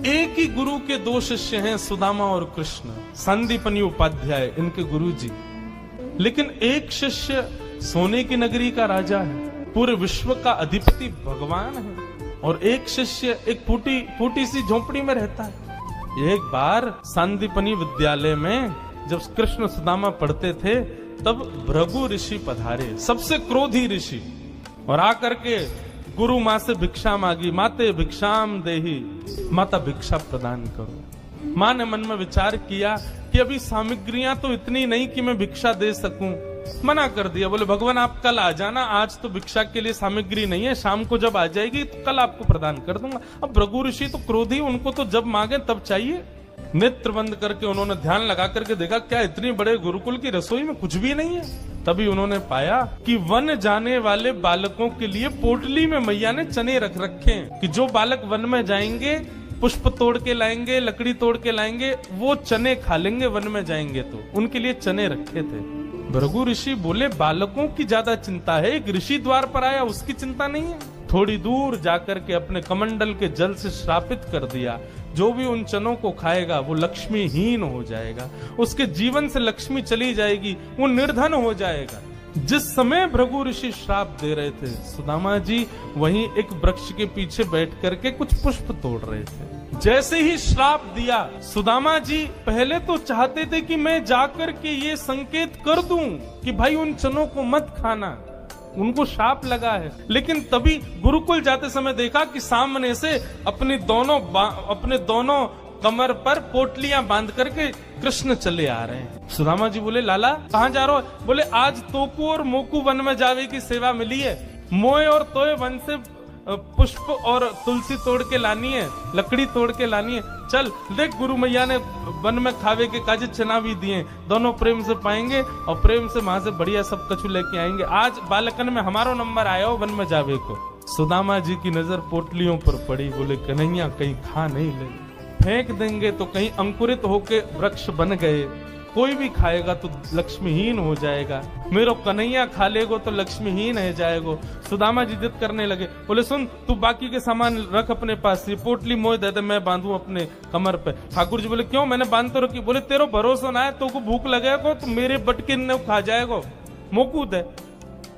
एक ही गुरु के दो शिष्य हैं, सुदामा और कृष्ण, संदीपनी उपाध्याय इनके गुरुजी। लेकिन एक शिष्य सोने की नगरी का राजा है, पूरे विश्व का अधिपति भगवान है, और एक शिष्य एक फूटी सी झोपड़ी में रहता है। एक बार संदीपनी विद्यालय में जब कृष्ण सुदामा पढ़ते थे, तब भृगु ऋषि पधारे, सबसे क्रोधी ऋषि, और आकर के गुरु माँ से भिक्षा मांगी। माते भिक्षाम देही, माता भिक्षा प्रदान करो। माँ ने मन में विचार किया कि अभी सामग्रियां तो इतनी नहीं कि मैं भिक्षा दे सकूं। मना कर दिया, बोले भगवान आप कल आ जाना, आज तो भिक्षा के लिए सामग्री नहीं है, शाम को जब आ जाएगी तो कल आपको प्रदान कर दूंगा। अब भृगु ऋषि तो क्रोधी, उनको तो जब मांगे तब चाहिए। नेत्र बंद करके उन्होंने ध्यान लगा करके देखा, क्या इतनी बड़े गुरुकुल की रसोई में कुछ भी नहीं है। तभी उन्होंने पाया कि वन जाने वाले बालकों के लिए पोटली में मैया ने चने रख रखे हैं, कि जो बालक वन में जाएंगे, पुष्प तोड़ के लाएंगे, लकड़ी तोड़ के लाएंगे, वो चने खा लेंगे वन में जाएंगे तो। उनके लिए चने रखे थे। भृगु ऋषि बोले बालकों की ज्यादा चिंता है, एक ऋषि द्वार पर आया उसकी चिंता नहीं है। थोड़ी दूर जाकर के अपने कमंडल के जल से श्रापित कर दिया, जो भी उन चनों को खाएगा वो लक्ष्मीहीन हो जाएगा, उसके जीवन से लक्ष्मी चली जाएगी, वो निर्धन हो जाएगा। जिस समय भृगु ऋषि श्राप दे रहे थे, सुदामा जी वहीं एक वृक्ष के पीछे बैठ करके कुछ पुष्प तोड़ रहे थे। जैसे ही श्राप दिया, सुदामा जी पहले तो चाहते थे कि मैं जाकर के ये संकेत कर दूं कि भाई उन चनों को मत खाना, उनको शाप लगा है। लेकिन तभी गुरुकुल जाते समय देखा कि सामने से अपने दोनों कमर पर पोटलियां बांध करके कृष्ण चले आ रहे हैं। सुदामा जी बोले लाला कहाँ जा रहे हो? बोले आज तोकू और मोकू वन में जावे की सेवा मिली है, मोए और तोए वन से पुष्प और तुलसी तोड़ के लानी है, लकड़ी तोड़ के लानी है। चल देख, गुरु मैया ने वन में खावे के काजे चना भी दिए, दोनों प्रेम से पाएंगे और प्रेम से वहां से बढ़िया सब कछु लेके आएंगे। आज बालकन में हमारो नंबर आया हो वन में जावे को। सुदामा जी की नजर पोटलियों पर पड़ी, बोले कन्हैया कहीं खा नहीं ले, फेंक देंगे तो कहीं अंकुरित होके वृक्ष बन गए, कोई भी खाएगा तो लक्ष्मीहीन हो जाएगा, मेरो कन्हैया खा लेगो तो लक्ष्मीहीन है जाएगो। सुदामा जी जिद करने लगे, बोले सुन तू बाकी के सामान रख अपने पास, ये पोटली मोह दे दे मैं बांधू अपने कमर पे। ठाकुर जी बोले क्यों, मैंने बांध तो रखी। बोले तेरो भरोसा ना है, तो को भूख लगेगा तो मेरे बटके ने खा जाएगो, मोकू दे,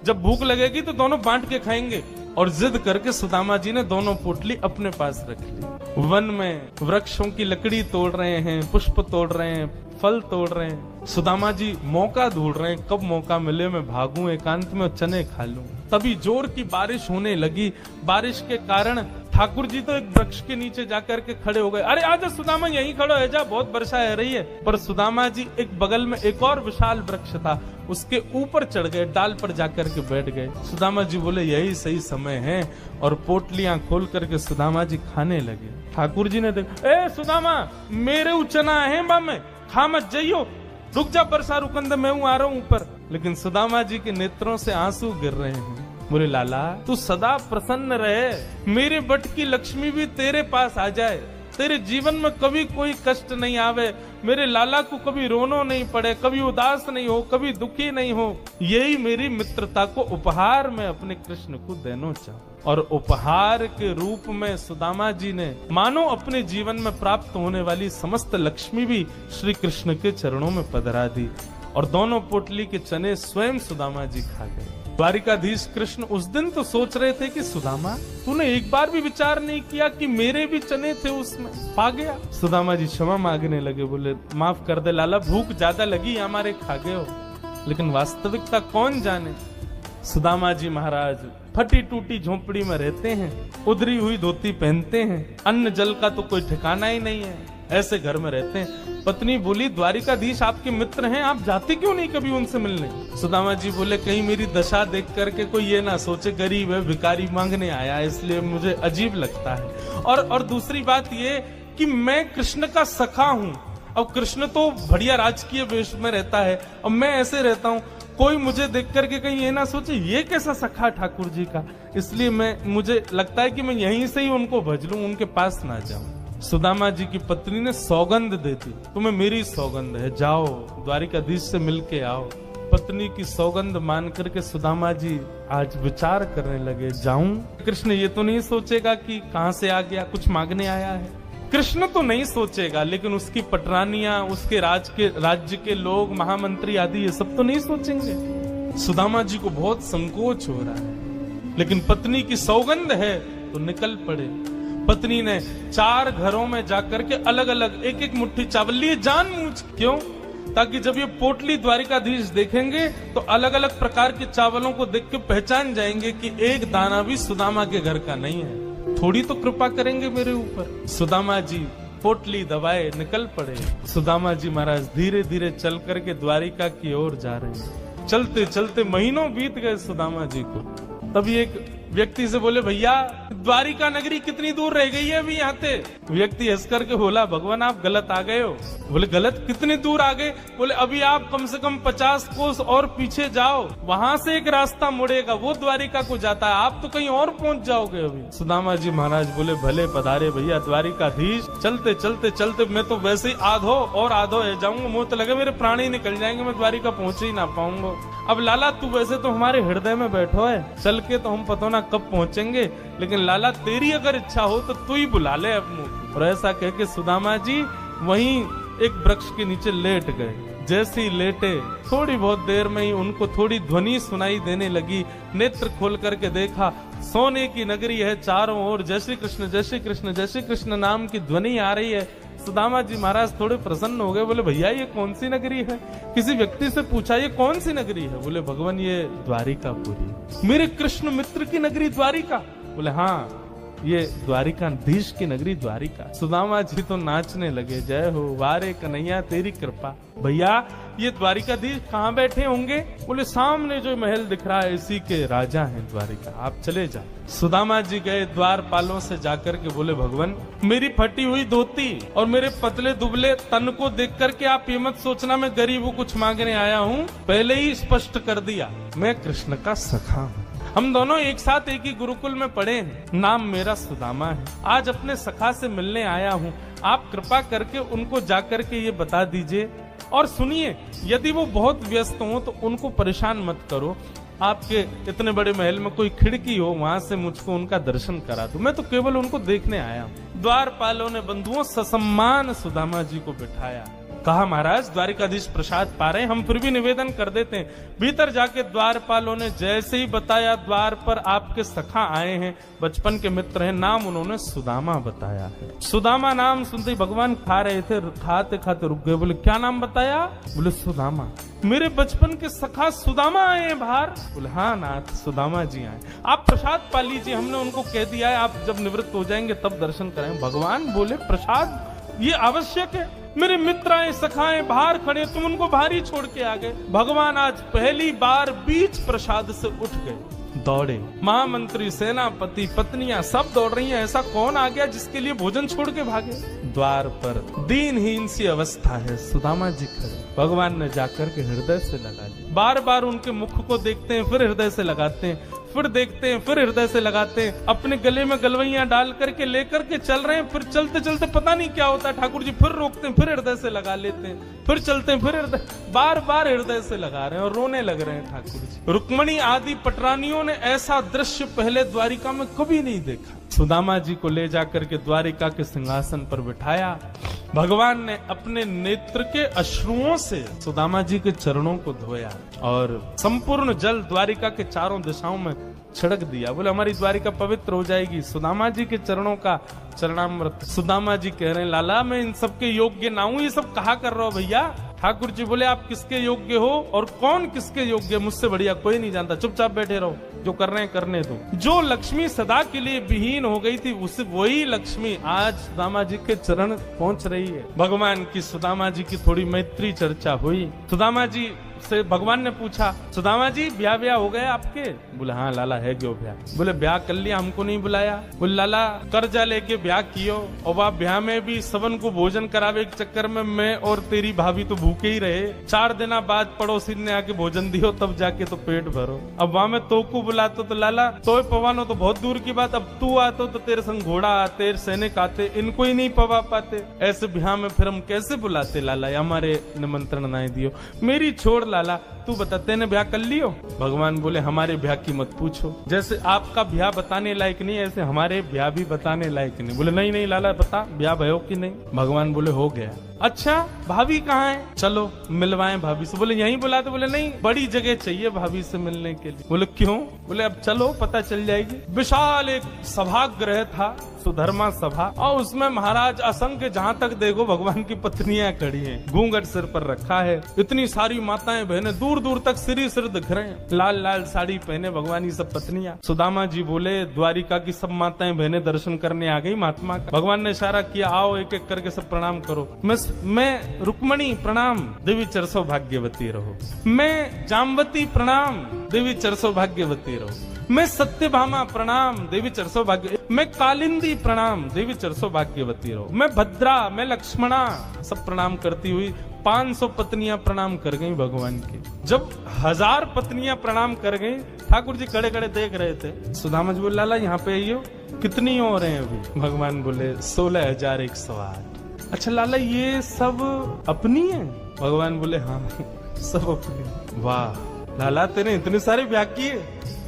जब भूख लगेगी तो दोनों बांट के खाएंगे। और जिद करके सुदामा जी ने दोनों पोटली अपने पास रख ली। वन में वृक्षों की लकड़ी तोड़ रहे हैं, पुष्प तोड़ रहे हैं, फल तोड़ रहे हैं। सुदामा जी मौका ढूंढ रहे हैं, कब मौका मिले मैं भागूं एकांत में चने खा लूं। तभी जोर की बारिश होने लगी। बारिश के कारण ठाकुर जी तो एक वृक्ष के नीचे जाकर के खड़े हो गए। अरे आजा सुदामा यहीं खड़ो है जा, बहुत वर्षा है रही है। पर सुदामा जी एक बगल में एक और विशाल वृक्ष था, उसके ऊपर चढ़ गए, डाल पर जाकर के बैठ गए। सुदामा जी बोले यही सही समय है, और पोटलियां खोल करके सुदामा जी खाने लगे। ठाकुर जी ने देखा, ए सुदामा मेरे उचना है बा में, खा मत जाइयो, रुक जा वर्षा रुकंद मैं हूँ आ रहा हूँ ऊपर। लेकिन सुदामा जी के नेत्रों से आंसू गिर रहे हैं। बोले लाला तू सदा प्रसन्न रहे, मेरे बट की लक्ष्मी भी तेरे पास आ जाए, तेरे जीवन में कभी कोई कष्ट नहीं आवे, मेरे लाला को कभी रोनो नहीं पड़े, कभी उदास नहीं हो, कभी दुखी नहीं हो, यही मेरी मित्रता को उपहार में अपने कृष्ण को देना चाहूं। और उपहार के रूप में सुदामा जी ने मानो अपने जीवन में प्राप्त होने वाली समस्त लक्ष्मी भी श्री कृष्ण के चरणों में पधरा दी, और दोनों पोटली के चने स्वयं सुदामा जी खा गए। द्वारिकाधीश कृष्ण उस दिन तो सोच रहे थे कि सुदामा तूने एक बार भी विचार नहीं किया कि मेरे भी चने थे उसमें, पा गया। सुदामा जी क्षमा मांगने लगे, बोले माफ कर दे लाला, भूख ज्यादा लगी हमारे, खा गए हो। लेकिन वास्तविकता कौन जाने। सुदामा जी महाराज फटी टूटी झोपड़ी में रहते हैं, उधरी हुई धोती पहनते हैं, अन्न जल का तो कोई ठिकाना ही नहीं है, ऐसे घर में रहते हैं। पत्नी बोली द्वारिकाधीश आपके मित्र हैं, आप जाते क्यों नहीं कभी उनसे मिलने? सुदामा जी बोले कहीं मेरी दशा देख करके कोई ये ना सोचे गरीब है, भिखारी मांगने आया, इसलिए मुझे अजीब लगता है। और दूसरी बात ये कि मैं कृष्ण का सखा हूँ। अब कृष्ण तो बढ़िया राजकीय वेश में रहता है, अब मैं ऐसे रहता हूँ, कोई मुझे देख करके कहीं ये ना सोचे ये कैसा सखा ठाकुर जी का, इसलिए मुझे लगता है कि मैं यहीं से ही उनको भज लूं, उनके पास ना जाऊं। सुदामा जी की पत्नी ने सौगंध दे दी, तुम्हें मेरी सौगंध है, जाओ द्वारिकाधीश से मिलके आओ। पत्नी की सौगंध मान करके सुदामा जी आज विचार करने लगे, जाऊं? कृष्ण ये तो नहीं सोचेगा कि कहां से आ गया, कुछ मांगने आया है। कृष्ण तो नहीं सोचेगा, लेकिन उसकी पटरानियां, उसके राज्य के लोग, महामंत्री आदि, ये सब तो नहीं सोचेंगे। सुदामा जी को बहुत संकोच हो रहा है, लेकिन पत्नी की सौगंध है तो निकल पड़े। पत्नी ने 4 घरों में जाकर के अलग अलग एक एक मुट्ठी चावल लिए, जानबूझ। क्यों? ताकि जब ये पोटली द्वारिकाधीश देखेंगे तो अलग अलग प्रकार के चावलों को देख के पहचान जाएंगे कि एक दाना भी सुदामा के घर का नहीं है। थोड़ी तो कृपा करेंगे मेरे ऊपर। सुदामा जी पोटली दबाए निकल पड़े। सुदामा जी महाराज धीरे धीरे चल करके द्वारिका की ओर जा रहे हैं। चलते चलते महीनों बीत गए सुदामा जी को। तभी एक व्यक्ति से बोले, भैया द्वारिका नगरी कितनी दूर रह गई है अभी यहाँ से? व्यक्ति हंस करके बोला, भगवान आप गलत आ गए हो। बोले गलत? कितनी दूर आ गए? बोले अभी आप कम से कम 50 कोस और पीछे जाओ, वहां से एक रास्ता मुड़ेगा, वो द्वारिका को जाता है, आप तो कहीं और पहुंच जाओगे अभी। सुदामा जी महाराज बोले, भले पधारे भैया द्वारिकाधीश। चलते चलते चलते मैं तो वैसे ही आधो और आधो है जाऊंगा, मुंह तो लगे मेरे प्राण ही निकल जाएंगे, मैं द्वारिका पहुंच ही ना पाऊंगा। अब लाला तू वैसे तो हमारे हृदय में बैठो है, चल के तो हम पता ना कब पहुंचेंगे, लेकिन लाला तेरी अगर इच्छा हो तो तू ही बुला ले अपने। और ऐसा कह के सुदामा जी वहीं एक वृक्ष के नीचे लेट गए। जैसे ही लेटे थोड़ी बहुत देर में ही उनको थोड़ी ध्वनि सुनाई देने लगी। नेत्र खोल करके देखा, सोने की नगरी है, चारों ओर जय श्री कृष्ण जय श्री कृष्ण जय श्री कृष्ण नाम की ध्वनि आ रही है। सुदामा जी महाराज थोड़े प्रसन्न हो गए। बोले भैया ये कौन सी नगरी है? किसी व्यक्ति से पूछा ये कौन सी नगरी है? बोले भगवान ये द्वारिकापुरी, मेरे कृष्ण मित्र की नगरी द्वारिका। बोले हाँ ये द्वारिकाधीश की नगरी द्वारिका। सुदामा जी तो नाचने लगे, जय हो वारे कन्हैया तेरी कृपा। भैया ये द्वारिकाधीश कहाँ बैठे होंगे? बोले सामने जो महल दिख रहा है इसी के राजा हैं द्वारिका, आप चले जाओ। सुदामा जी गए द्वारपालों से जाकर के बोले, भगवान मेरी फटी हुई धोती और मेरे पतले दुबले तन को देख करके आप ये मत सोचना मैं गरीब हूँ कुछ मांगने आया हूँ। पहले ही स्पष्ट कर दिया, मैं कृष्ण का सखा हूँ। हम दोनों एक साथ एक ही गुरुकुल में पढ़े हैं, नाम मेरा सुदामा है। आज अपने सखा से मिलने आया हूँ, आप कृपा करके उनको जाकर के ये बता दीजिए। और सुनिए, यदि वो बहुत व्यस्त हो तो उनको परेशान मत करो। आपके इतने बड़े महल में कोई खिड़की हो, वहां से मुझको उनका दर्शन करा दो, मैं तो केवल उनको देखने आया हूँ। द्वारपालों ने बंधुओं ससम्मान सुदामा जी को बिठाया। कहा महाराज द्वारिकाधीश प्रसाद पा रहे हैं, हम फिर भी निवेदन कर देते हैं। भीतर जाके द्वारपालों ने जैसे ही बताया, द्वार पर आपके सखा आए हैं, बचपन के मित्र हैं, नाम उन्होंने सुदामा बताया है। सुदामा नाम सुनते ही भगवान खा रहे थे, खाते खाते रुक गए। बोले क्या नाम बताया? बोले सुदामा। मेरे बचपन के सखा सुदामा आए हैं बाहर? बोले हाँ नाथ सुदामा जी आए। आप प्रसाद पा लीजिए, हमने उनको कह दिया है आप जब निवृत्त हो जाएंगे तब दर्शन करें। भगवान बोले प्रसाद ये आवश्यक है, मेरे मित्र आए सखाए बाहर खड़े, तुम उनको बाहर ही छोड़ के आ गए। भगवान आज पहली बार बीच प्रसाद से उठ गए, दौड़े। महामंत्री, सेनापति, पत्नियां सब दौड़ रही हैं। ऐसा कौन आ गया जिसके लिए भोजन छोड़ के भागे? द्वार पर दीनहीन सी अवस्था है, सुदामा जी खड़े। भगवान ने जाकर के हृदय से लगा लिया। बार बार उनके मुख को देखते हैं, फिर हृदय से लगाते हैं, फिर देखते हैं, फिर हृदय से लगाते हैं। अपने गले में गलवैया डाल करके लेकर के चल रहे हैं। फिर चलते चलते पता नहीं क्या होता है, ठाकुर जी फिर रोकते हैं, फिर हृदय से लगा लेते हैं, फिर चलते हैं, फिर हृदय, बार बार हृदय से लगा रहे हैं और रोने लग रहे हैं ठाकुर जी। रुक्मणी आदि पटरानियों ने ऐसा दृश्य पहले द्वारिका में कभी नहीं देखा। सुदामा जी को ले जाकर के द्वारिका के सिंहासन पर बिठाया। भगवान ने अपने नेत्र के अश्रुओं से सुदामा जी के चरणों को धोया और संपूर्ण जल द्वारिका के चारों दिशाओं में छिड़क दिया। बोले हमारी द्वारिका पवित्र हो जाएगी। सुदामा जी के चरणों का चरणामृत। सुदामा जी कह रहे हैं लाला मैं इन सबके योग्य ना हूं, ये सब कहा कर रहा हो भैया? ठाकुर जी बोले आप किसके योग्य हो और कौन किसके योग्य? मुझसे बढ़िया कोई नहीं जानता, चुपचाप बैठे रहो, जो कर रहे हैं करने दो। जो लक्ष्मी सदा के लिए विहीन हो गई थी, उस वही लक्ष्मी आज सुदामा जी के चरण पहुंच रही है। भगवान की सुदामा जी की थोड़ी मैत्री चर्चा हुई। सुदामा जी से भगवान ने पूछा, सुदामा जी ब्याह ब्याह हो गए आपके? बोले हाँ लाला है क्यों ब्याह? बोले ब्याह कर लिया, हमको नहीं बुलाया। बोले लाला कर्जा लेके ब्याह कियो और वह ब्याह में भी सबन को भोजन करावे के चक्कर में मैं और तेरी भाभी तो भूखे ही रहे। 4 दिन बाद पड़ोसी ने आके भोजन दियो तब जाके तो पेट भरो। अब वहां में तो को बुलाते तो लाला तो पवानो तो बहुत दूर की बात, अब तू आते तो तेरे संग घोड़ा आते, सैनिक आते, इनको ही नहीं पवा पाते। ऐसे ब्याह में फिर हम कैसे बुलाते लाला? हमारे निमंत्रण नहीं दियो। मेरी छोड़ लाला तू बता तेने ब्याह कर लियो? भगवान बोले हमारे ब्याह की मत पूछो, जैसे आपका ब्याह बताने लायक नहीं ऐसे हमारे ब्याह भी बताने लायक नहीं। बोले नहीं नहीं लाला बता ब्याह भयो कि नहीं? भगवान बोले हो गया। अच्छा भाभी कहाँ है? चलो मिलवाएं भाभी से। बोले यहीं बुला? तो बोले नहीं बड़ी जगह चाहिए भाभी से मिलने के लिए। बोले क्यों? बोले अब चलो पता चल जाएगी। विशाल एक सभागृह था, सुधर्मा सभा, और उसमें महाराज असंख्य जहाँ तक देखो भगवान की पत्नियां खड़ी हैं, घूंघट सिर पर रखा है, इतनी सारी माताएं बहनें दूर दूर तक सिर दिख रहे हैं, लाल लाल साड़ी पहने भगवान की सब पत्नियां। सुदामा जी बोले द्वारिका की सब माताएं बहनें दर्शन करने आ गई महात्मा का। भगवान ने इशारा किया आओ एक एक करके सब प्रणाम करो। मैं रुक्मणी प्रणाम देवी चरसो भाग्यवती रहो, मैं जामवती प्रणाम देवी चरसो भाग्यवती रहो, मैं सत्यभामा प्रणाम देवी चरसो भाग्य, मैं कालिंदी प्रणाम देवी चरसो भाग्यवती रहो, मैं भद्रा, मैं लक्ष्मणा, सब प्रणाम करती हुई 500 पत्नियां प्रणाम कर गई भगवान की। जब 1000 पत्नियां प्रणाम कर गई, ठाकुर जी खड़े खड़े देख रहे थे। सुदामा जी बोले लाला यहाँ पे आइयो, कितनी और हैं अभी? भगवान बोले 16,108। अच्छा लाला ये सब अपनी है? भगवान बोले हाँ सब अपनी। वाह लाला तेने इतने सारे ब्याह किए,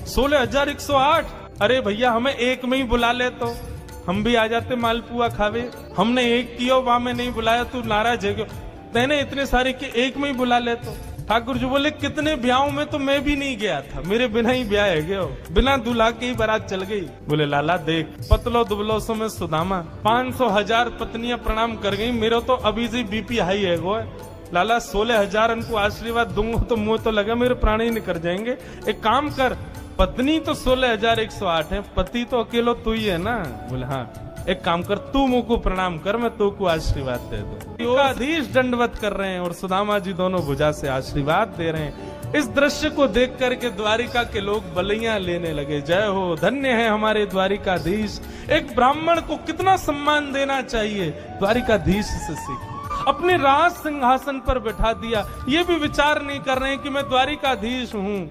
16,108। अरे भैया हमें एक में ही बुला ले तो हम भी आ जाते मालपुआ खावे। हमने एक किया वहां में नहीं बुलाया, तू नाराज है क्यों? तेने इतने सारे के एक में ही बुला ले तो। ठाकुर जी बोले कितने ब्याहों में तो मैं भी नहीं गया था, मेरे बिना ही ब्याह है गयो, बिना दूल्हा के ही बारात चल गई। बोले लाला देख पतलो दुबलो सो में सुदामा 500,000 पत्नियां प्रणाम कर गई, मेरा तो अभी से बीपी हाई है गो। लाला 16,000 उनको आशीर्वाद दूंगा तो मुंह तो लगा मेरे प्राण ही निकल जाएंगे। एक काम कर, पत्नी तो 16,108 है, पति तो अकेलो तू ही है ना? बोले हाँ। एक काम कर तू मुंह को प्रणाम कर, मैं तू को आशीर्वाद दे दूं। योगाधीश दंडवत कर रहे हैं और सुदामा जी दोनों भुजा से आशीर्वाद दे रहे हैं। इस दृश्य को देख करके द्वारिका के लोग बलियां लेने लगे। जय हो, धन्य है हमारे द्वारिकाधीश। एक ब्राह्मण को कितना सम्मान देना चाहिए, द्वारिकाधीश से सीखो। अपने राज सिंहासन पर बैठा दिया, ये भी विचार नहीं कर रहे हैं कि मैं द्वारिकाधीश हूँ।